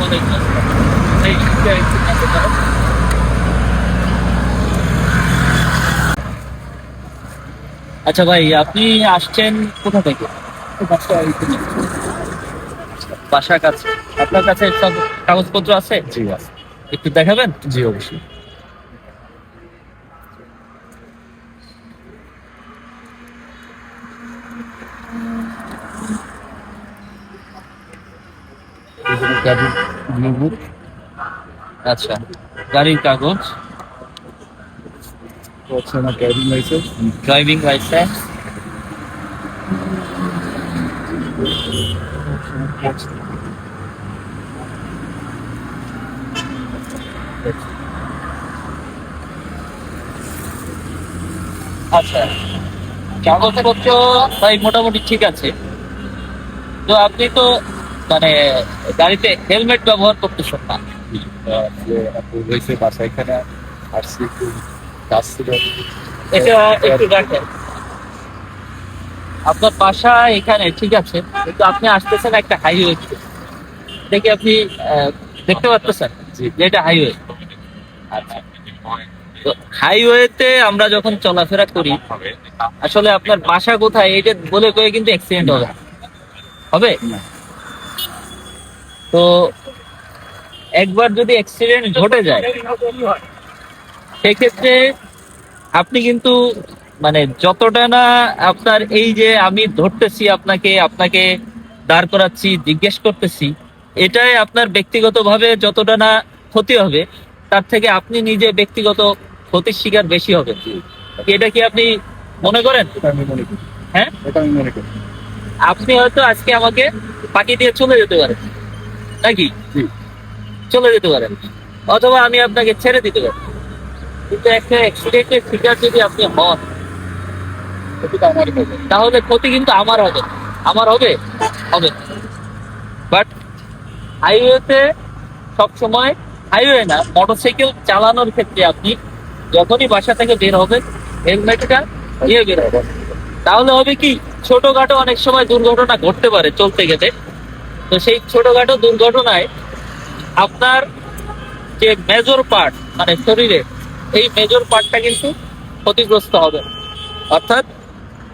ওয়ালাইকুম আসসালাম। এই একটু কাছে দাও। আচ্ছা ভাই, আপনি আসছেন কোথা থেকে? বাসা এইখানে। বাসার কাছে। আপনার কাছে সব কাগজপত্র আছে? জি আছে। একটু দেখাবেন? জি অবশ্যই। এখানে গাড়ির ব্লুবুক, আচ্ছা, গাড়ির কাগজ, হচ্ছে আমার ড্রাইভিং লাইসেন্স, ড্রাইভিং লাইসেন্স। আচ্ছা, কাগজপত্র ভাই মোটামুটি ঠিক আছে। তো আপনি তো মানে গাড়িতে হেলমেট ব্যবহার করতেছেন না। আসলে আপু হয়েছে বাসা এখানে আসছি, একটু কাজ ছিল। এটা একটু রাখেন। আপনার বাসা এখানে ঠিক আছে, কিন্তু আপনি আসতেছেন একটা হাইওয়ে। দেখি আপনি আহ, দেখতে পাচ্ছেন জি। যে এটা হাইওয়ে। আচ্ছা, তো হাইওয়েতে আমরা যখন চলাফেরা করি, আসলে আপনার বাসা কোথায় এটা বলে কয়ে কিন্তু অ্যাক্সিডেন্ট হবে হবে না। তো একবার যদি অ্যাক্সিডেন্ট ঘটে যায়, সেক্ষেত্রে আপনি কিন্তু মানে যতটা না আপনার এই যে আমি ধরতেছি আপনাকে আপনাকে দাঁড় করাচ্ছি জিজ্ঞেস করতেছি, এটাই আপনার ব্যক্তিগতভাবে যতটা না ক্ষতি হবে, তার থেকে আপনি নিজে ব্যক্তিগত ক্ষতির শিকার বেশি হবে। জি, এটা কি আপনি মনে করেন? এটা আমি মনে করি। হ্যাঁ, এটা আমি মনে করি। আপনি হয়তো আজকে আমাকে ফাঁকি দিয়ে চলে যেতে পারেন, নাকি জি। চলে যেতে পারেন, অথবা আমি আপনাকে ছেড়ে দিতে পারি। কিন্তু একটা অ্যাক্সিডেন্টের শিকার যদি আপনি হন, এটা আমারই হবে। তাহলে ক্ষতি কিন্তু আমার হবে। আমার হবে হবে বাট হাইওয়েতে সবসময়, হাইওয়ে না, মোটরসাইকেল চালানোর ক্ষেত্রে আপনি যখনই বাসা থেকে বের হবেন হেলমেটটা নিয়ে বের হবেন। তাহলে হবে কি, ছোটখাটো অনেক সময় দুর্ঘটনা ঘটতে পারে চলতে গেলে। তো সেই ছোটখাটো দুর্ঘটনায় আপনার যে মেজর পার্ট মানে শরীরে, এই মেজর পার্টটা কিন্তু ক্ষতিগ্রস্ত হবে। অর্থাৎ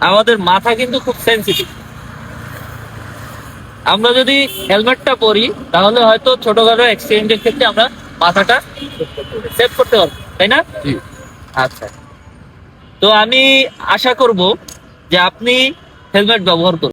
আমাদের মাথা কিন্তু খুব সেন্সিটিভ। আমরা যদি হেলমেটটা পরি, তাহলে হয়তো ছোটখাটো অ্যাক্সিডেন্টের ক্ষেত্রে আমরা মাথাটা সেভ করতে পারবো, তাই না? জি। আচ্ছা, তো আমি আশা করব যে আপনি হেলমেট ব্যবহার করুন।